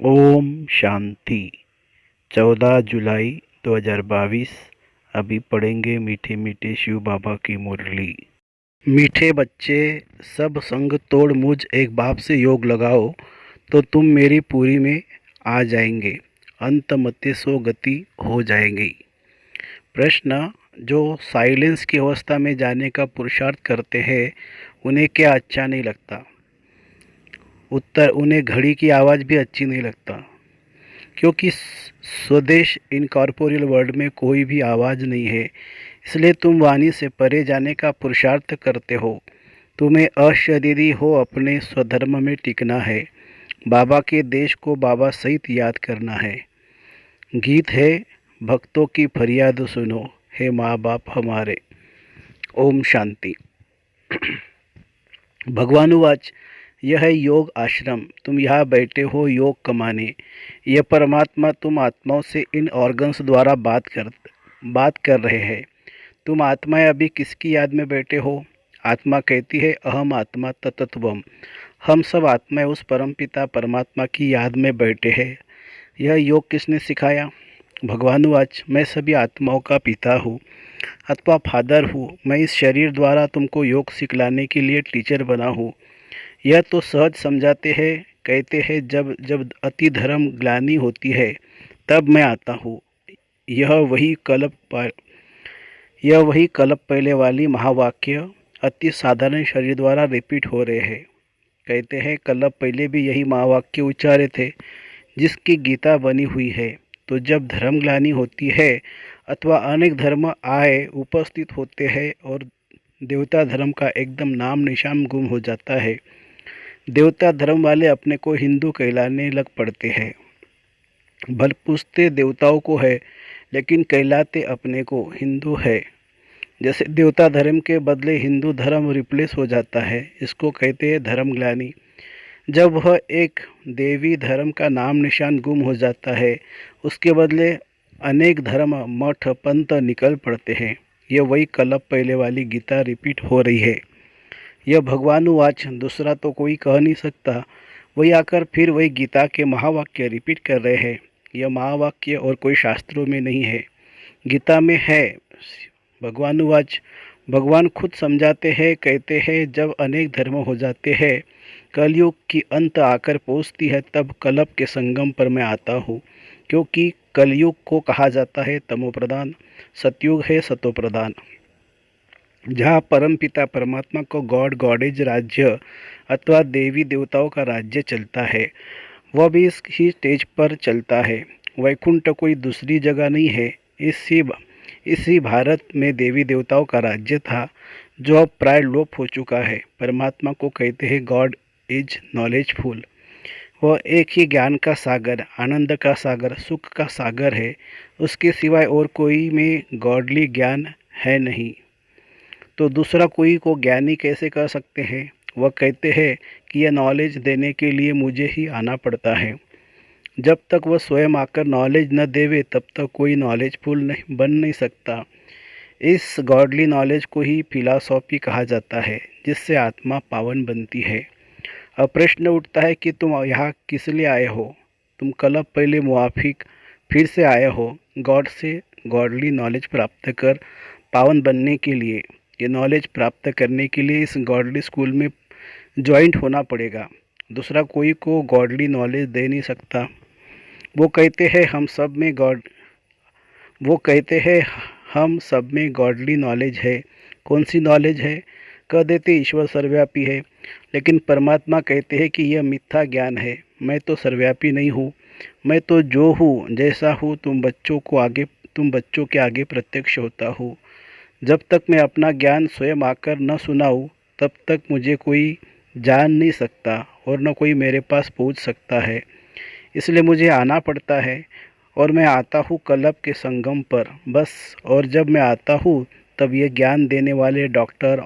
ओम शांति। 14 जुलाई 2022। अभी पढ़ेंगे मीठे मीठे शिव बाबा की मुरली। मीठे बच्चे, सब संग तोड़ मुझ एक बाप से योग लगाओ, तो तुम मेरी पूरी में आ जाएंगे, अंत मते सो गति हो जाएंगी। प्रश्न: जो साइलेंस की अवस्था में जाने का पुरुषार्थ करते हैं, उन्हें क्या अच्छा नहीं लगता? उत्तर: उन्हें घड़ी की आवाज़ भी अच्छी नहीं लगता, क्योंकि स्वदेश इनकॉर्पोरियल वर्ल्ड में कोई भी आवाज़ नहीं है। इसलिए तुम वाणी से परे जाने का पुरुषार्थ करते हो। तुम्हें अशरीरी हो अपने स्वधर्म में टिकना है। बाबा के देश को बाबा सहित याद करना है। गीत है: भक्तों की फरियाद सुनो, हे माँ बाप हमारे। ओम शांति। भगवानुवाच: यह है योग आश्रम, तुम यहाँ बैठे हो योग कमाने। यह परमात्मा तुम आत्माओं से इन ऑर्गन्स द्वारा बात कर रहे हैं। तुम आत्माएं अभी किसकी याद में बैठे हो? आत्मा कहती है, अहम आत्मा तत्त्वम। हम सब आत्माएं उस परमपिता परमात्मा की याद में बैठे हैं। यह योग किसने सिखाया? भगवानुवाच: मैं सभी आत्माओं का पिता हूँ अथवा फादर हूँ। मैं इस शरीर द्वारा तुमको योग सिखलाने के लिए टीचर बना हूँ। यह तो सहज समझाते हैं। कहते हैं, जब जब अति धर्म ग्लानि होती है, तब मैं आता हूँ। यह वही कल्प पहले वाली महावाक्य अति साधारण शरीर द्वारा रिपीट हो रहे हैं। कहते हैं, कल्प पहले भी यही महावाक्य उच्चारे थे, जिसकी गीता बनी हुई है। तो जब धर्म ग्लानि होती है अथवा अनेक धर्म आए उपस्थित होते हैं और देवता धर्म का एकदम नाम निशान गुम हो जाता है, देवता धर्म वाले अपने को हिंदू कहलाने लग पड़ते हैं। भल पूछते देवताओं को है, लेकिन कहलाते अपने को हिंदू है। जैसे देवता धर्म के बदले हिंदू धर्म रिप्लेस हो जाता है, इसको कहते हैं धर्म ग्लानि। जब वह एक देवी धर्म का नाम निशान गुम हो जाता है, उसके बदले अनेक धर्म मठ पंथ निकल पड़ते हैं। यह वही कल्प पहले वाली गीता रिपीट हो रही है। यह भगवानुवाच, दूसरा तो कोई कह नहीं सकता। वही आकर फिर वही गीता के महावाक्य रिपीट कर रहे हैं। यह महावाक्य और कोई शास्त्रों में नहीं है, गीता में है। भगवानुवाच, भगवान खुद समझाते हैं, कहते हैं, जब अनेक धर्म हो जाते हैं, कलयुग की अंत आकर पहुँचती है, तब कल्प के संगम पर मैं आता हूँ। क्योंकि कलयुग को कहा जाता है तमोप्रधान, सतयुग है सतोप्रधान। जहाँ परमपिता परमात्मा को गॉड गॉडेज राज्य अथवा देवी देवताओं का राज्य चलता है, वह भी इस ही स्टेज पर चलता है। वैकुंठ कोई दूसरी जगह नहीं है। इसी भारत में देवी देवताओं का राज्य था, जो अब प्राय लोप हो चुका है। परमात्मा को कहते हैं गॉड इज नॉलेजफुल। वह एक ही ज्ञान का सागर, आनंद का सागर, सुख का सागर है। उसके सिवाय और कोई में गॉडली ज्ञान है नहीं। तो दूसरा कोई को ज्ञानी कैसे कर सकते हैं? वह कहते हैं कि यह नॉलेज देने के लिए मुझे ही आना पड़ता है। जब तक वह स्वयं आकर नॉलेज न देवे, तब तक कोई नॉलेजफुल नहीं बन नहीं सकता। इस गॉडली नॉलेज को ही फिलॉसफी कहा जाता है, जिससे आत्मा पावन बनती है। अब प्रश्न उठता है कि तुम यहाँ किस लिए आए हो? तुम कल्प पहले मुआफिक फिर से आए हो, गॉड से गॉडली नॉलेज प्राप्त कर पावन बनने के लिए। ये नॉलेज प्राप्त करने के लिए इस गॉडली स्कूल में ज्वाइंट होना पड़ेगा। दूसरा कोई को गॉडली नॉलेज दे नहीं सकता। वो कहते हैं हम सब में गॉडली नॉलेज है। कौन सी नॉलेज है? कह देते ईश्वर सर्वव्यापी है, लेकिन परमात्मा कहते हैं कि यह मिथ्या ज्ञान है। मैं तो सर्वव्यापी नहीं हूँ। मैं तो जो हूँ, जैसा हूँ, तुम बच्चों के आगे प्रत्यक्ष होता हूँ। जब तक मैं अपना ज्ञान स्वयं आकर न सुनाऊँ, तब तक मुझे कोई जान नहीं सकता और न कोई मेरे पास पहुँच सकता है। इसलिए मुझे आना पड़ता है, और मैं आता हूँ कल्प के संगम पर, बस। और जब मैं आता हूँ, तब ये ज्ञान देने वाले डॉक्टर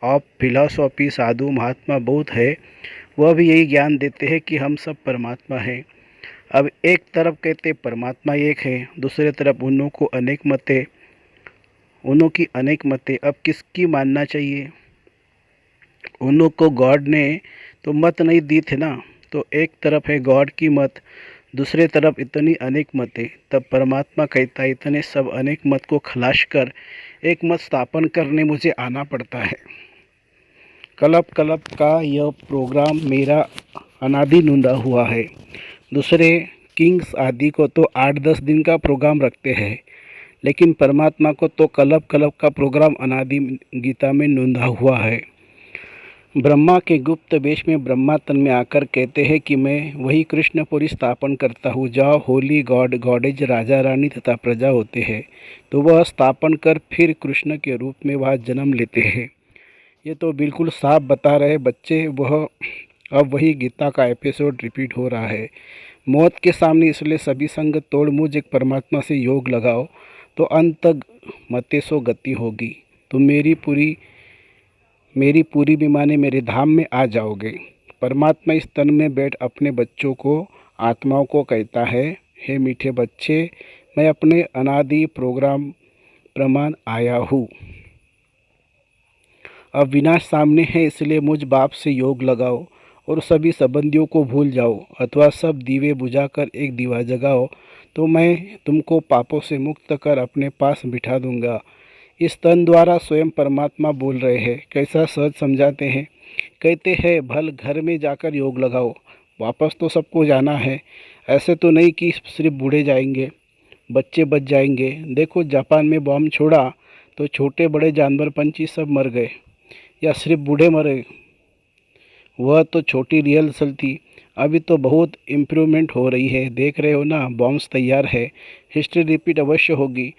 ऑफ फिलॉसफी, साधु महात्मा बहुत है। वह भी यही ज्ञान देते हैं कि हम सब परमात्मा हैं। अब एक तरफ कहते परमात्मा एक है, दूसरे तरफ उन्हों की अनेक मतें। अब किसकी मानना चाहिए? उन्हों को गॉड ने तो मत नहीं दी थी ना, तो एक तरफ है गॉड की मत, दूसरे तरफ इतनी अनेक मतें। तब परमात्मा कहता है, इतने सब अनेक मत को खलाश कर एक मत स्थापन करने मुझे आना पड़ता है। कल्प कल्प का यह प्रोग्राम मेरा अनादि नूंदा हुआ है। दूसरे किंग्स आदि को तो 8-10 दिन का प्रोग्राम रखते हैं, लेकिन परमात्मा को तो कल्प कल्प का प्रोग्राम अनादि गीता में नूंदा हुआ है। ब्रह्मा के गुप्त वेश में ब्रह्मा तन में आकर कहते हैं कि मैं वही कृष्णपुरी स्थापन करता हूँ, जहाँ होली गॉड गॉडेज राजा रानी तथा प्रजा होते हैं। तो वह स्थापन कर फिर कृष्ण के रूप में वह जन्म लेते हैं। ये तो बिल्कुल साफ बता रहे बच्चे, वह अब वही गीता का एपिसोड रिपीट हो रहा है। मौत के सामने इसलिए सभी संग तोड़ मुझ एक परमात्मा से योग लगाओ, तो अंत तक मते सो गति होगी। तुम मेरी पूरी विमाने मेरे धाम में आ जाओगे। परमात्मा इस तन में बैठ अपने बच्चों को, आत्माओं को कहता है, हे मीठे बच्चे, मैं अपने अनादि प्रोग्राम प्रमाण आया हूँ। अब विनाश सामने है, इसलिए मुझ बाप से योग लगाओ और सभी संबंधियों को भूल जाओ, अथवा सब दीवे बुझाकर एक दीवा जगाओ, तो मैं तुमको पापों से मुक्त कर अपने पास बिठा दूंगा। इस तन द्वारा स्वयं परमात्मा बोल रहे हैं। कैसा सहज समझाते हैं। कहते हैं, भल घर में जाकर योग लगाओ, वापस तो सबको जाना है। ऐसे तो नहीं कि सिर्फ बूढ़े जाएंगे, बच्चे बच जाएंगे। देखो, जापान में बॉम्ब छोड़ा तो छोटे बड़े जानवर पंछी सब मर गए, या सिर्फ बूढ़े मरे। वह तो छोटी रिहर्सल थी, अभी तो बहुत इम्प्रूवमेंट हो रही है। देख रहे हो ना, बॉम्ब्स तैयार है, हिस्ट्री रिपीट अवश्य होगी।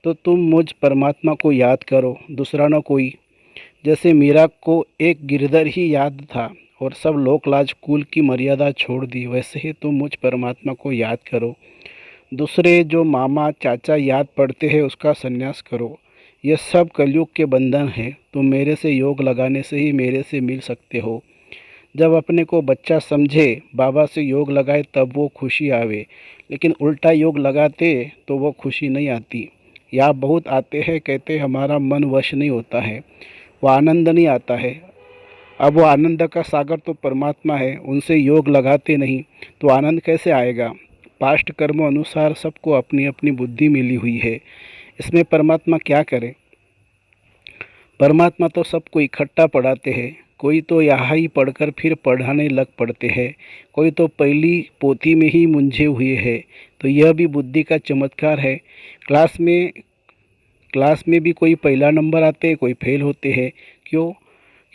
तो तुम मुझ परमात्मा को याद करो, दूसरा न कोई। जैसे मीरा को एक गिरधर ही याद था और सब लोकलाज कुल की मर्यादा छोड़ दी, वैसे ही तुम मुझ परमात्मा को याद करो। दूसरे जो मामा चाचा याद पड़ते हैं, उसका संन्यास करो। यह सब कलयुग के बंधन है। तुम मेरे से योग लगाने से ही मेरे से मिल सकते हो। जब अपने को बच्चा समझे, बाबा से योग लगाए, तब वो खुशी आवे, लेकिन उल्टा योग लगाते तो वो खुशी नहीं आती। या बहुत आते हैं, कहते हमारा मन वश नहीं होता है, वो आनंद नहीं आता है। अब वो आनंद का सागर तो परमात्मा है, उनसे योग लगाते नहीं तो आनंद कैसे आएगा। पास्ट कर्मों अनुसार सबको अपनी अपनी बुद्धि मिली हुई है, इसमें परमात्मा क्या करे। परमात्मा तो सबको इकट्ठा पढ़ाते हैं। कोई तो यहाँ ही पढ़कर फिर पढ़ाने लग पड़ते हैं, कोई तो पहली पोथी में ही मुंझे हुए हैं। तो यह भी बुद्धि का चमत्कार है। क्लास में भी कोई पहला नंबर आते हैं, कोई फेल होते हैं। क्यों?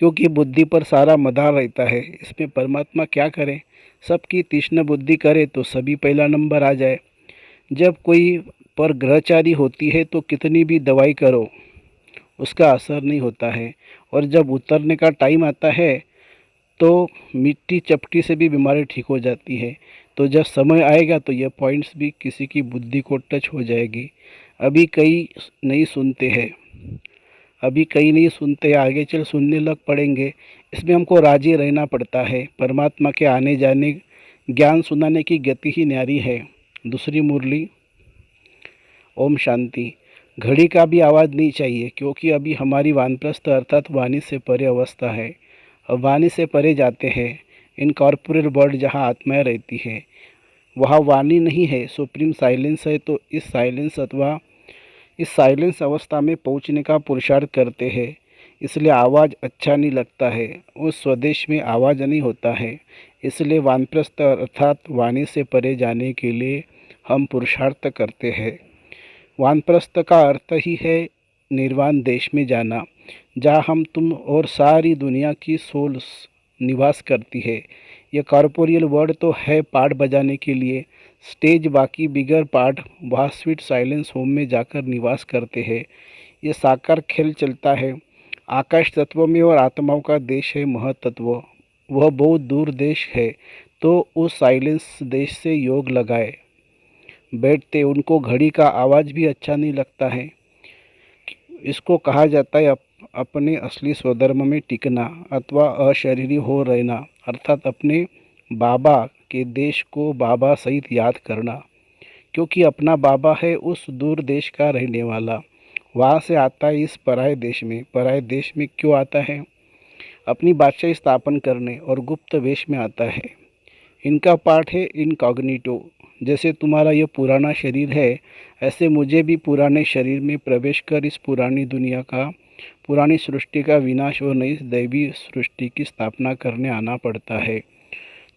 क्योंकि बुद्धि पर सारा मदार रहता है। इसमें परमात्मा क्या करे। सबकी तीक्ष्ण बुद्धि करे तो सभी पहला नंबर आ जाए। जब कोई पर ग्रहचारी होती है तो कितनी भी दवाई करो, उसका असर नहीं होता है। और जब उतरने का टाइम आता है तो मिट्टी चपटी से भी बीमारी ठीक हो जाती है। तो जब समय आएगा तो यह पॉइंट्स भी किसी की बुद्धि को टच हो जाएगी। अभी कई नहीं सुनते हैं, आगे चल सुनने लग पड़ेंगे। इसमें हमको राजी रहना पड़ता है। परमात्मा के आने जाने, ज्ञान सुनाने की गति ही न्यारी है। दूसरी मुरली, ओम शांति। घड़ी का भी आवाज़ नहीं चाहिए, क्योंकि अभी हमारी वानप्रस्थ अर्थात वाणी से परे अवस्था है। अब वाणी से परे जाते हैं, इनकॉर्पोरेट वर्ल्ड जहाँ आत्माएं रहती है, वहाँ वाणी नहीं है, सुप्रीम साइलेंस है। तो इस साइलेंस अवस्था में पहुँचने का पुरुषार्थ करते हैं। इसलिए आवाज़ अच्छा नहीं लगता है, उस स्वदेश में आवाज़ नहीं होता है। इसलिए वानप्रस्थ अर्थात वाणी से परे जाने के लिए हम पुरुषार्थ करते हैं। वानप्रस्थ का अर्थ ही है निर्वाण देश में जाना, जहाँ हम तुम और सारी दुनिया की सोल्स निवास करती है। यह कॉर्पोरियल वर्ड तो है पार्ट बजाने के लिए, स्टेज बाकी बिगर पार्ट वहाँ स्वीट साइलेंस होम में जाकर निवास करते हैं। ये साकार खेल चलता है आकाश तत्व में, और आत्माओं का देश है महतत्व, वह बहुत दूर देश है। तो उस साइलेंस देश से योग लगाए बैठते, उनको घड़ी का आवाज़ भी अच्छा नहीं लगता है। इसको कहा जाता है अपने असली स्वधर्म में टिकना अथवा अशरीरी हो रहना, अर्थात अपने बाबा के देश को बाबा सहित याद करना। क्योंकि अपना बाबा है उस दूर देश का रहने वाला, वहाँ से आता है इस पराये देश में। पराये देश में क्यों आता है? अपनी बादशाही स्थापन करने और गुप्त वेश में आता है। इनका पाठ है इनकॉग्निटो। जैसे तुम्हारा ये पुराना शरीर है, ऐसे मुझे भी पुराने शरीर में प्रवेश कर इस पुरानी दुनिया का, पुरानी सृष्टि का विनाश और नई दैवी सृष्टि की स्थापना करने आना पड़ता है।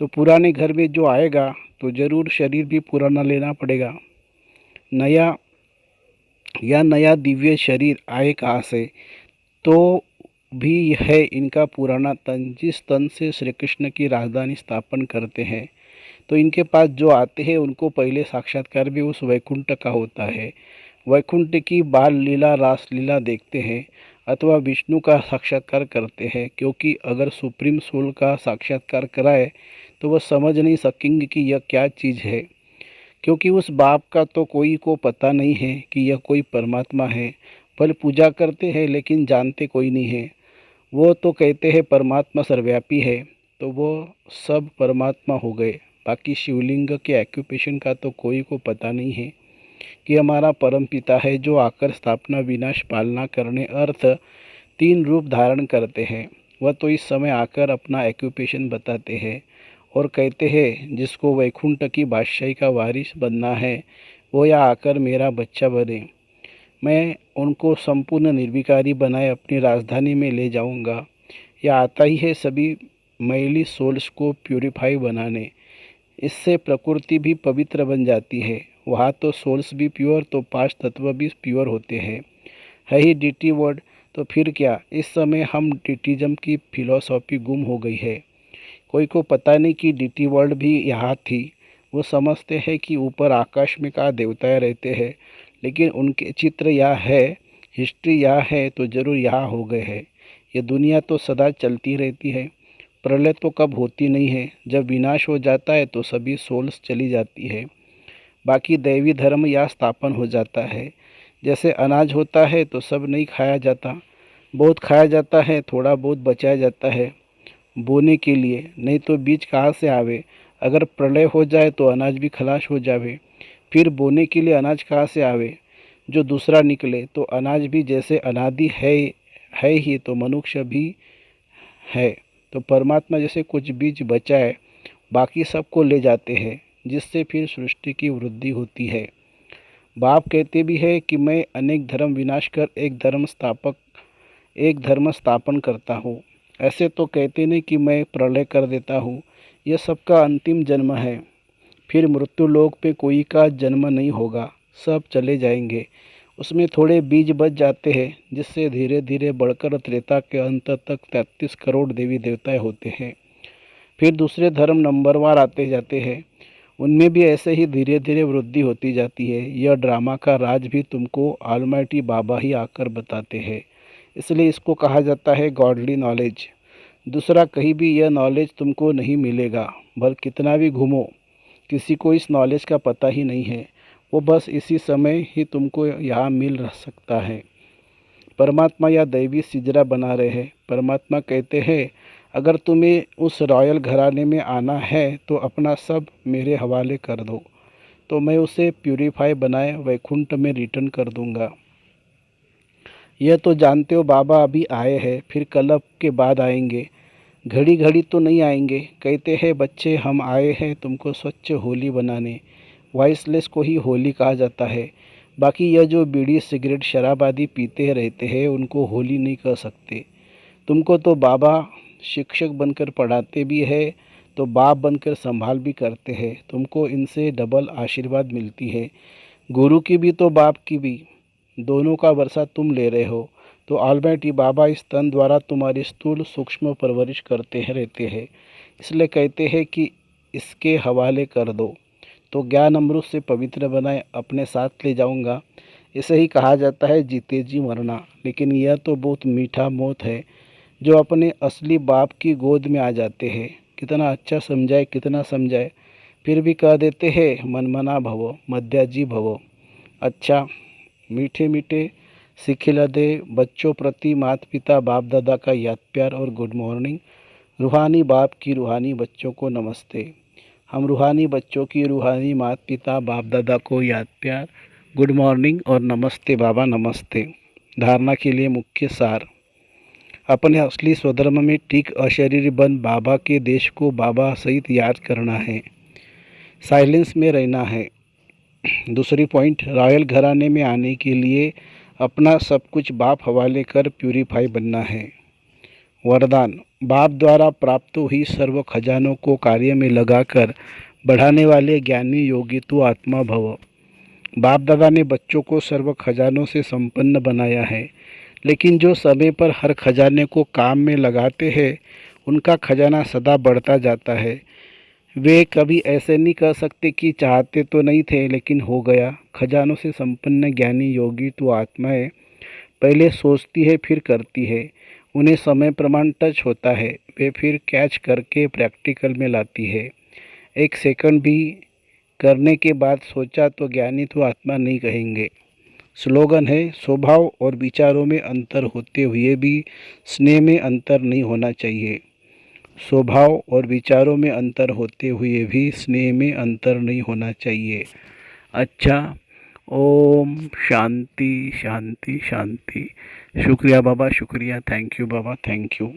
तो पुराने घर में जो आएगा तो ज़रूर शरीर भी पुराना लेना पड़ेगा। नया दिव्य शरीर आए कहाँ से? तो भी है इनका पुराना तन, जिस तन से श्री कृष्ण की राजधानी स्थापन करते हैं। तो इनके पास जो आते हैं उनको पहले साक्षात्कार भी उस वैकुंठ का होता है। वैकुंठ की बाल लीला, रास लीला देखते हैं अथवा विष्णु का साक्षात्कार करते हैं, क्योंकि अगर सुप्रीम सोल का साक्षात्कार कराए तो वह समझ नहीं सकेंगे कि यह क्या चीज़ है, क्योंकि उस बाप का तो कोई को पता नहीं है कि यह कोई परमात्मा है। भले पूजा करते हैं लेकिन जानते कोई नहीं है। वो तो कहते हैं परमात्मा सर्वव्यापी है, तो वो सब परमात्मा हो गए। बाकी शिवलिंग के एक्यूपेशन का तो कोई को पता नहीं है कि हमारा परम पिता है जो आकर स्थापना, विनाश, पालना करने अर्थ 3 रूप धारण करते हैं। वह तो इस समय आकर अपना एक्यूपेशन बताते हैं और कहते हैं जिसको वैकुंठ की बादशाही का वारिस बनना है वो या आकर मेरा बच्चा बने। मैं उनको संपूर्ण निर्विकारी बनाए अपनी राजधानी में ले जाऊंगा। यह आता ही है सभी मैली सोल्स को प्यूरिफाई बनाने। इससे प्रकृति भी पवित्र बन जाती है। वहाँ तो सोल्स भी प्योर, तो 5 तत्व भी प्योर होते हैं। है ही डीटी वर्ड। तो फिर क्या, इस समय हम डीटीज़म की फिलॉसफी गुम हो गई है। कोई को पता नहीं कि डीटी वर्ल्ड भी यहाँ थी। वो समझते हैं कि ऊपर आकाश में का देवताएं रहते हैं, लेकिन उनके चित्र यहाँ है, हिस्ट्री यहाँ है, तो ज़रूर यहाँ हो गए हैं। ये दुनिया तो सदा चलती रहती है। प्रलय तो कब होती नहीं है। जब विनाश हो जाता है तो सभी सोल्स चली जाती है। बाकी दैवी धर्म यहाँ स्थापन हो जाता है। जैसे अनाज होता है तो सब नहीं खाया जाता, बहुत खाया जाता है, थोड़ा बहुत बचाया जाता है बोने के लिए, नहीं तो बीज कहाँ से आवे। अगर प्रलय हो जाए तो अनाज भी खलास हो जावे, फिर बोने के लिए अनाज कहाँ से आवे जो दूसरा निकले। तो अनाज भी जैसे अनादि है ही, तो मनुष्य भी है। तो परमात्मा जैसे कुछ बीज बचाए बाकी सबको ले जाते हैं, जिससे फिर सृष्टि की वृद्धि होती है। बाप कहते भी है कि मैं अनेक धर्म विनाश कर एक धर्म स्थापन करता हूँ। ऐसे तो कहते नहीं कि मैं प्रलय कर देता हूँ। यह सबका अंतिम जन्म है। फिर मृत्यु लोक पे कोई का जन्म नहीं होगा, सब चले जाएंगे। उसमें थोड़े बीज बच जाते हैं, जिससे धीरे धीरे बढ़कर त्रेता के अंत तक 33 करोड़ देवी देवताएं होते हैं। फिर दूसरे धर्म नंबरवार आते जाते हैं, उनमें भी ऐसे ही धीरे धीरे वृद्धि होती जाती है। यह ड्रामा का राज भी तुमको ऑलमाइटी बाबा ही आकर बताते हैं, इसलिए इसको कहा जाता है गॉडली नॉलेज। दूसरा कहीं भी यह नॉलेज तुमको नहीं मिलेगा। भले कितना भी घूमो, किसी को इस नॉलेज का पता ही नहीं है। वो बस इसी समय ही तुमको यहाँ मिल सकता है। परमात्मा या दैवी सिजरा बना रहे हैं। परमात्मा कहते हैं अगर तुम्हें उस रॉयल घराने में आना है तो अपना सब मेरे हवाले कर दो, तो मैं उसे प्यूरीफाई बनाए वैकुंठ में रिटर्न कर दूंगा। यह तो जानते हो बाबा अभी आए हैं, फिर कल के बाद आएंगे। घड़ी घड़ी तो नहीं आएंगे। कहते हैं बच्चे हम आए हैं तुमको स्वच्छ होली बनाने। वॉइसलेस को ही होली कहा जाता है। बाकी यह जो बीड़ी सिगरेट शराब आदि पीते रहते हैं उनको होली नहीं कह सकते। तुमको तो बाबा शिक्षक बनकर पढ़ाते भी है, तो बाप बनकर संभाल भी करते हैं। तुमको इनसे डबल आशीर्वाद मिलती है, गुरु की भी तो बाप की भी। दोनों का वर्षा तुम ले रहे हो। तो ऑलमाइटी बाबा इस तन द्वारा तुम्हारी स्थूल सूक्ष्म परवरिश करते हैं रहते हैं, इसलिए कहते हैं कि इसके हवाले कर दो, तो ज्ञान अमृत से पवित्र बनाए अपने साथ ले जाऊंगा। इसे ही कहा जाता है जीते जी मरना। लेकिन यह तो बहुत मीठा मौत है जो अपने असली बाप की गोद में आ जाते हैं। कितना अच्छा समझाए, कितना समझाए, फिर भी कह देते हैं मनमना भवो मध्याजी भवो। अच्छा, मीठे मीठे सिखिला दे बच्चों प्रति माता पिता बाप दादा का याद प्यार और गुड मॉर्निंग। रूहानी बाप की रूहानी बच्चों को नमस्ते। हम रूहानी बच्चों की रूहानी माता पिता बाप दादा को याद प्यार, गुड मॉर्निंग और नमस्ते बाबा नमस्ते। धारणा के लिए मुख्य सार। अपने असली स्वधर्म में ठीक अशरीरी बन बाबा के देश को बाबा सहित याद करना है, साइलेंस में रहना है। दूसरी पॉइंट, रॉयल घराने में आने के लिए अपना सब कुछ बाप हवाले कर प्यूरीफाई बनना है। वरदान, बाप द्वारा प्राप्त हुई सर्व खजानों को कार्य में लगाकर बढ़ाने वाले ज्ञानी योगी तू आत्मा भव। बाप दादा ने बच्चों को सर्व खजानों से संपन्न बनाया है, लेकिन जो समय पर हर खजाने को काम में लगाते हैं उनका खजाना सदा बढ़ता जाता है। वे कभी ऐसे नहीं कह सकते कि चाहते तो नहीं थे लेकिन हो गया। खजानों से संपन्न ज्ञानी योगी तो आत्माएं पहले सोचती है फिर करती है, उन्हें समय प्रमाण टच होता है, वे फिर कैच करके प्रैक्टिकल में लाती है। एक सेकंड भी करने के बाद सोचा तो ज्ञानी तो आत्मा नहीं कहेंगे। स्लोगन है, स्वभाव और विचारों में अंतर होते हुए भी स्नेह में अंतर नहीं होना चाहिए। स्वभाव और विचारों में अंतर होते हुए भी स्नेह में अंतर नहीं होना चाहिए। अच्छा, ओम शांति शांति शांति। शुक्रिया बाबा, शुक्रिया। Thank you Baba, thank you.